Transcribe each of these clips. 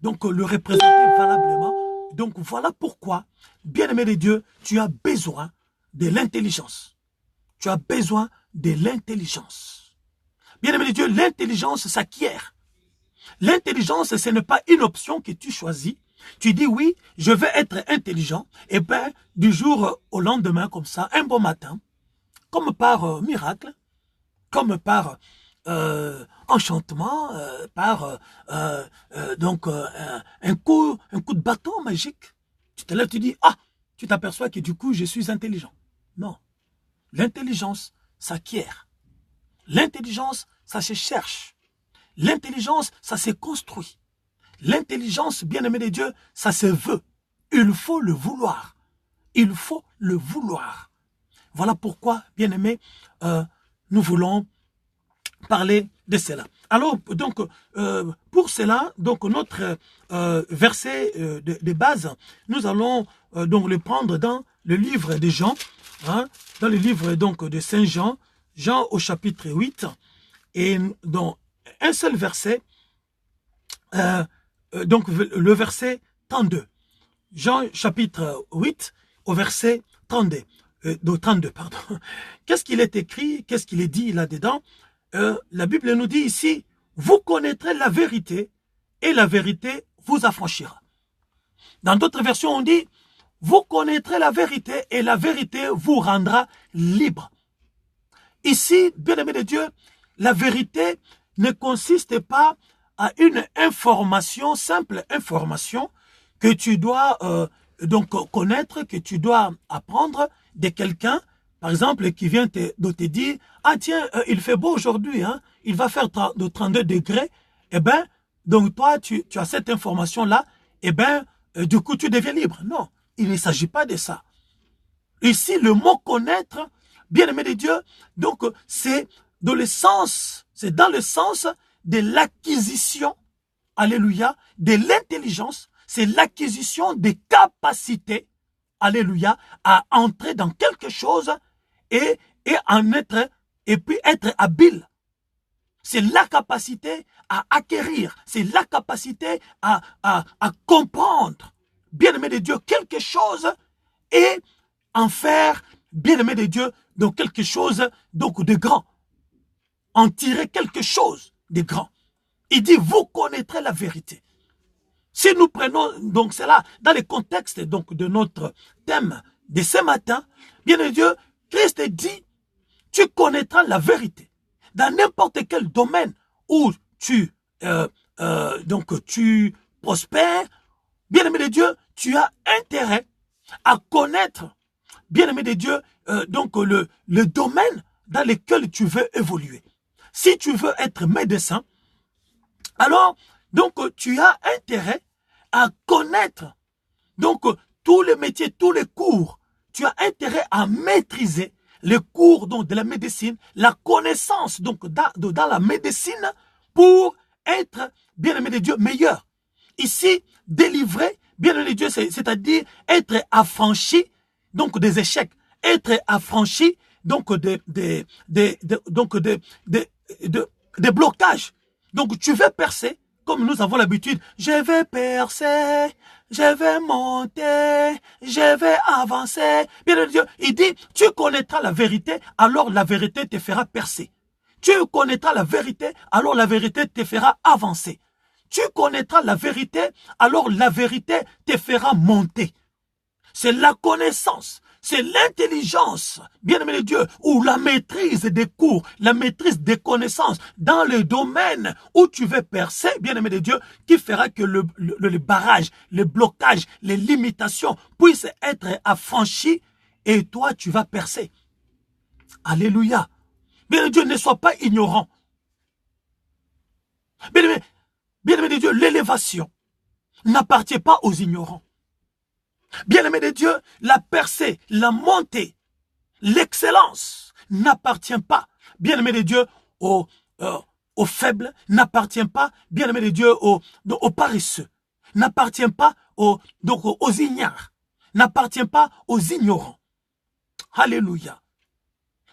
donc le représenter valablement. Donc voilà pourquoi, bien-aimé de Dieu, tu as besoin de l'intelligence. Tu as besoin de l'intelligence. Bien-aimé de Dieu, l'intelligence s'acquiert. L'intelligence, ce n'est pas une option que tu choisis. Tu dis oui, je vais être intelligent. Et bien, du jour au lendemain, comme ça, un bon matin, comme par miracle, comme par enchantement, par un coup de bâton magique. Tu te lèves, tu dis, ah, tu t'aperçois que du coup, je suis intelligent. Non. L'intelligence s'acquiert. L'intelligence, ça se cherche. L'intelligence, ça se construit. L'intelligence, bien-aimé de Dieu, ça se veut. Il faut le vouloir. Il faut le vouloir. Voilà pourquoi, bien-aimé, nous voulons parler de cela. Alors, donc, pour cela, donc notre verset de base, nous allons donc le prendre dans le livre de Jean, hein, dans le livre donc de Saint Jean, Jean au chapitre 8, et dans un seul verset, donc le verset 32. Jean chapitre 8 au verset 32. 32 pardon. Qu'est-ce qu'il est écrit, qu'est-ce qu'il est dit là-dedans? La Bible nous dit ici, vous connaîtrez la vérité et la vérité vous affranchira. Dans d'autres versions, on dit, vous connaîtrez la vérité et la vérité vous rendra libre. Ici, bien-aimé de Dieu, la vérité ne consiste pas à une information, simple information, que tu dois donc connaître, que tu dois apprendre de quelqu'un, par exemple, qui vient de te dire, ah tiens, il fait beau aujourd'hui, hein, il va faire de 32 degrés, eh bien, donc toi, tu as cette information-là, eh bien, du coup, tu deviens libre. Non, il ne s'agit pas de ça. Ici, le mot connaître, bien-aimé de Dieu, donc c'est dans le sens de l'acquisition, alléluia, de l'intelligence, c'est l'acquisition des capacités, alléluia, à entrer dans quelque chose et en être, et puis être habile. C'est la capacité à acquérir, c'est la capacité à comprendre, bien-aimé de Dieu, quelque chose et en faire, bien-aimé de Dieu, donc quelque chose donc de grand. En tirer quelque chose de grand. Il dit, vous connaîtrez la vérité. Si nous prenons donc cela dans le contexte donc de notre thème de ce matin, bien de Dieu, Christ dit, tu connaîtras la vérité. Dans n'importe quel domaine où tu prospères, bien aimé de Dieu, tu as intérêt à connaître, bien aimé de Dieu, donc le domaine dans lequel tu veux évoluer. Si tu veux être médecin, alors donc tu as intérêt à connaître donc tous les métiers, tous les cours. Tu as intérêt à maîtriser les cours donc de la médecine, la connaissance donc dans la médecine pour être, bien aimé de Dieu, meilleur. Ici, délivré, bien aimé de Dieu, c'est-à-dire être affranchi donc des échecs, être affranchi donc des blocages. Donc tu veux percer, comme nous avons l'habitude, je vais percer, je vais monter, je vais avancer. Bien Dieu, il dit, tu connaîtras la vérité, alors la vérité te fera percer. Tu connaîtras la vérité, alors la vérité te fera avancer. Tu connaîtras la vérité, alors la vérité te fera monter. C'est la connaissance, c'est l'intelligence, bien-aimé de Dieu, ou la maîtrise des cours, la maîtrise des connaissances dans le domaine où tu veux percer, bien-aimé de Dieu, qui fera que le barrage, le blocage, les limitations puissent être affranchis et toi, tu vas percer. Alléluia. Bien-aimé de Dieu, ne sois pas ignorant. Bien-aimé de Dieu, l'élévation n'appartient pas aux ignorants. Bien-aimé de Dieu, la percée, la montée, l'excellence n'appartient pas, bien-aimé de Dieu, aux faibles, n'appartient pas, bien-aimé de Dieu, aux paresseux, n'appartient pas aux ignares, n'appartient pas aux ignorants. Alléluia.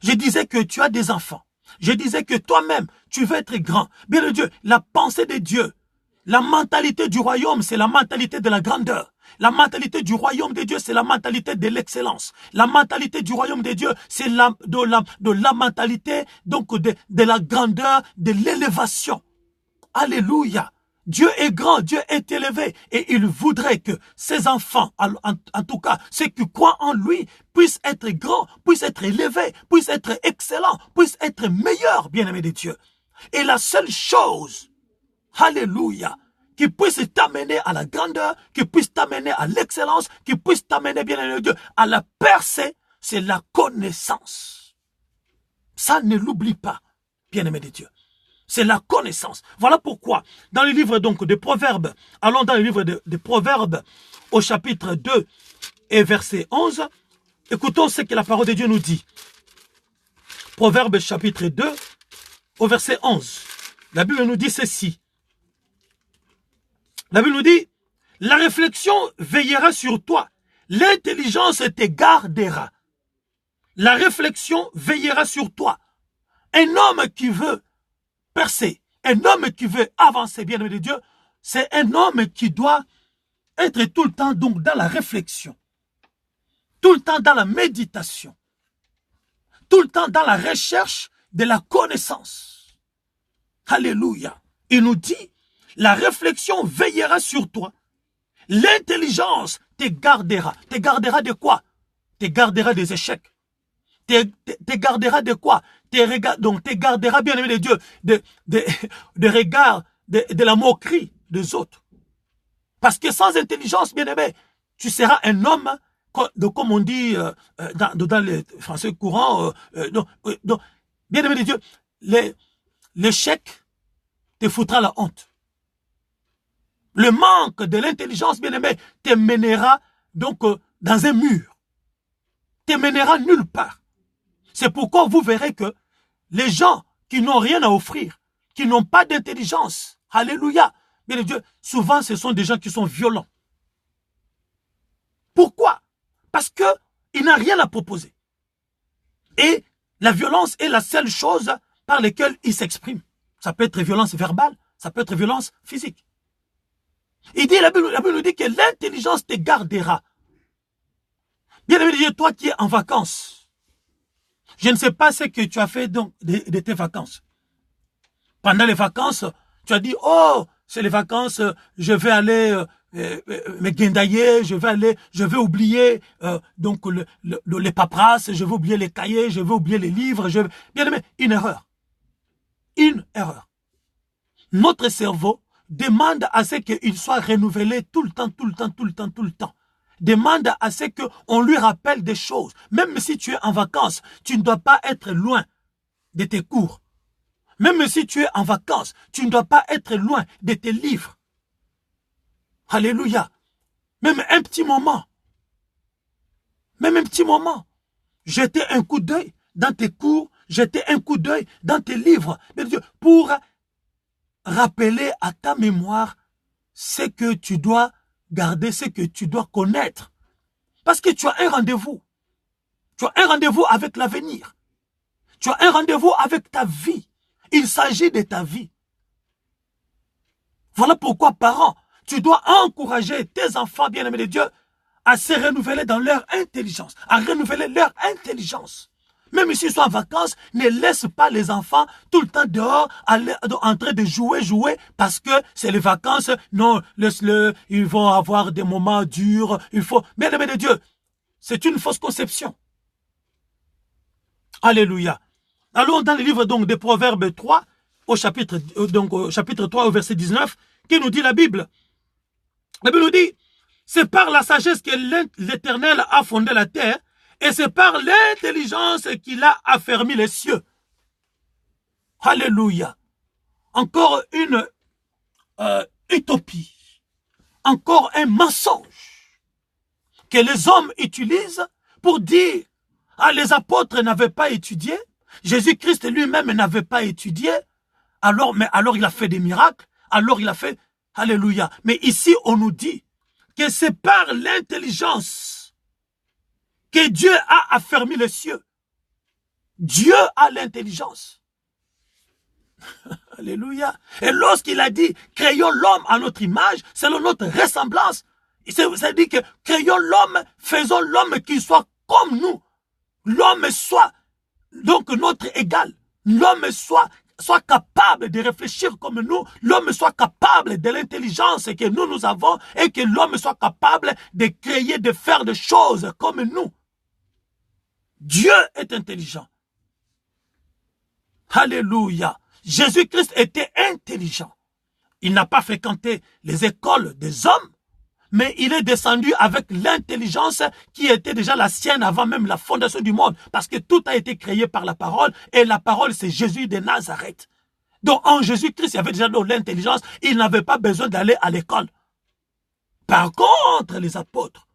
Je disais que tu as des enfants. Je disais que toi-même, tu veux être grand. Bien de Dieu, la pensée de Dieu, La mentalité du royaume, c'est la mentalité de la grandeur. La mentalité du royaume de Dieu, c'est la mentalité de l'excellence. La mentalité du royaume de Dieu, c'est la mentalité donc de la grandeur, de l'élévation. Alléluia. Dieu est grand, Dieu est élevé et il voudrait que ses enfants, en tout cas ceux qui croient en lui, puissent être grands, puissent être élevés, puissent être excellents, puissent être meilleurs, bien-aimés de Dieu. Et la seule chose, alléluia, qui puisse t'amener à la grandeur, qui puisse t'amener à l'excellence, qui puisse t'amener, bien-aimé de Dieu, à la percée, c'est la connaissance. Ça, ne l'oublie pas, bien-aimé de Dieu. C'est la connaissance. Voilà pourquoi, dans le livre donc de Proverbes, allons dans le livre de Proverbes, au chapitre 2 et verset 11, écoutons ce que la parole de Dieu nous dit. Proverbes chapitre 2, au verset 11. La Bible nous dit ceci. La Bible nous dit, la réflexion veillera sur toi, l'intelligence te gardera. La réflexion veillera sur toi. Un homme qui veut percer, un homme qui veut avancer, bien-aimé de Dieu, c'est un homme qui doit être tout le temps donc dans la réflexion, tout le temps dans la méditation, tout le temps dans la recherche de la connaissance. Alléluia. Il nous dit, la réflexion veillera sur toi, l'intelligence te gardera. Te gardera de quoi? Te gardera des échecs. Te gardera de quoi? Donc te gardera, bien aimé de Dieu, de regard, de la moquerie des autres. Parce que sans intelligence, bien aimé, tu seras un homme, comme on dit dans les français courants, bien aimé de Dieu, l'échec te foutra la honte. Le manque de l'intelligence, bien aimé, te mènera donc dans un mur. Te mènera nulle part. C'est pourquoi vous verrez que les gens qui n'ont rien à offrir, qui n'ont pas d'intelligence, alléluia, bien Dieu, souvent ce sont des gens qui sont violents. Pourquoi? Parce qu'ils n'ont rien à proposer. Et la violence est la seule chose par laquelle ils s'expriment. Ça peut être violence verbale, ça peut être violence physique. Il dit, la Bible nous dit que l'intelligence te gardera. Bien aimé Dieu, toi qui es en vacances, je ne sais pas ce que tu as fait donc de tes vacances. Pendant les vacances, tu as dit, oh, c'est les vacances, je vais aller me guindailler, je vais oublier donc les paperasses, je vais oublier les cahiers, je vais oublier les livres. Bien aimé, une erreur. Une erreur. Notre cerveau demande à ce qu'il soit renouvelé tout le temps, tout le temps, tout le temps, tout le temps. Demande à ce qu'on lui rappelle des choses. Même si tu es en vacances, tu ne dois pas être loin de tes cours. Même si tu es en vacances, tu ne dois pas être loin de tes livres. Alléluia. Même un petit moment. Même un petit moment. Jetez un coup d'œil dans tes cours, jetez un coup d'œil dans tes livres. Pour rappeler à ta mémoire ce que tu dois garder, ce que tu dois connaître. Parce que tu as un rendez-vous. Tu as un rendez-vous avec l'avenir. Tu as un rendez-vous avec ta vie. Il s'agit de ta vie. Voilà pourquoi, parents, tu dois encourager tes enfants, bien-aimés de Dieu, à se renouveler dans leur intelligence, à renouveler leur intelligence. Même s'ils sont en vacances, ne laisse pas les enfants tout le temps dehors, en train de jouer, parce que c'est les vacances. Non, laisse-le, ils vont avoir des moments durs. Il faut, bien-aimés de Dieu, c'est une fausse conception. Alléluia. Allons dans le livre donc des Proverbes 3, au chapitre 3, au verset 19, qui nous dit la Bible. La Bible nous dit, c'est par la sagesse que l'Éternel a fondé la terre, et c'est par l'intelligence qu'il a affermi les cieux. Alléluia. Encore une utopie. Encore un mensonge que les hommes utilisent pour dire, ah, les apôtres n'avaient pas étudié, Jésus-Christ lui-même n'avait pas étudié, alors il a fait des miracles, alors il a fait, alléluia. Mais ici, on nous dit que c'est par l'intelligence que Dieu a affermi les cieux. Dieu a l'intelligence. Alléluia. Et lorsqu'il a dit, créons l'homme à notre image, selon notre ressemblance, ça dit que créons l'homme, faisons l'homme qui soit comme nous. L'homme soit donc notre égal. L'homme soit capable de réfléchir comme nous. L'homme soit capable de l'intelligence que nous avons et que l'homme soit capable de créer, de faire des choses comme nous. Dieu est intelligent. Alléluia. Jésus-Christ était intelligent. Il n'a pas fréquenté les écoles des hommes, mais il est descendu avec l'intelligence qui était déjà la sienne avant même la fondation du monde, parce que tout a été créé par la parole, et la parole c'est Jésus de Nazareth. Donc en Jésus-Christ, il y avait déjà de l'intelligence, il n'avait pas besoin d'aller à l'école. Par contre, les apôtres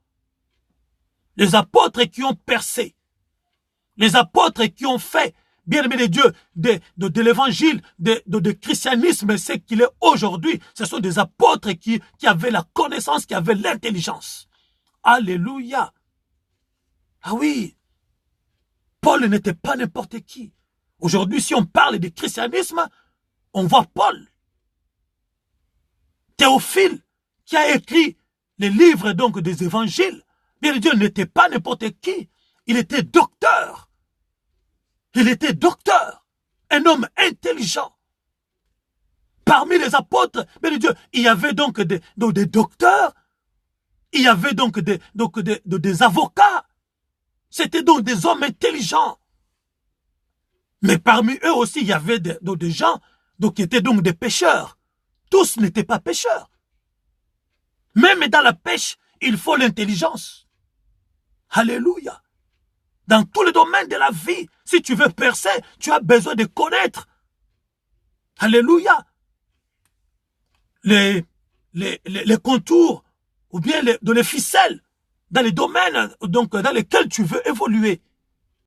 qui ont percé, les apôtres qui ont fait, bien-aimé de Dieu, de l'évangile, de christianisme, ce qu'il est aujourd'hui, ce sont des apôtres qui avaient la connaissance, qui avaient l'intelligence. Alléluia. Ah oui, Paul n'était pas n'importe qui. Aujourd'hui, si on parle de christianisme, on voit Paul. Théophile, qui a écrit les livres donc des évangiles, bien Dieu n'était pas n'importe qui. Il était docteur. Il était docteur. Un homme intelligent. Parmi les apôtres, bien Dieu, il y avait donc des docteurs. Il y avait donc des avocats. C'était donc des hommes intelligents. Mais parmi eux aussi, il y avait des gens qui étaient donc des pêcheurs. Tous n'étaient pas pêcheurs. Même dans la pêche, il faut l'intelligence. Alléluia. Dans tous les domaines de la vie, si tu veux percer, tu as besoin de connaître. Alléluia. Les contours ou bien les ficelles dans les domaines donc, dans lesquels tu veux évoluer.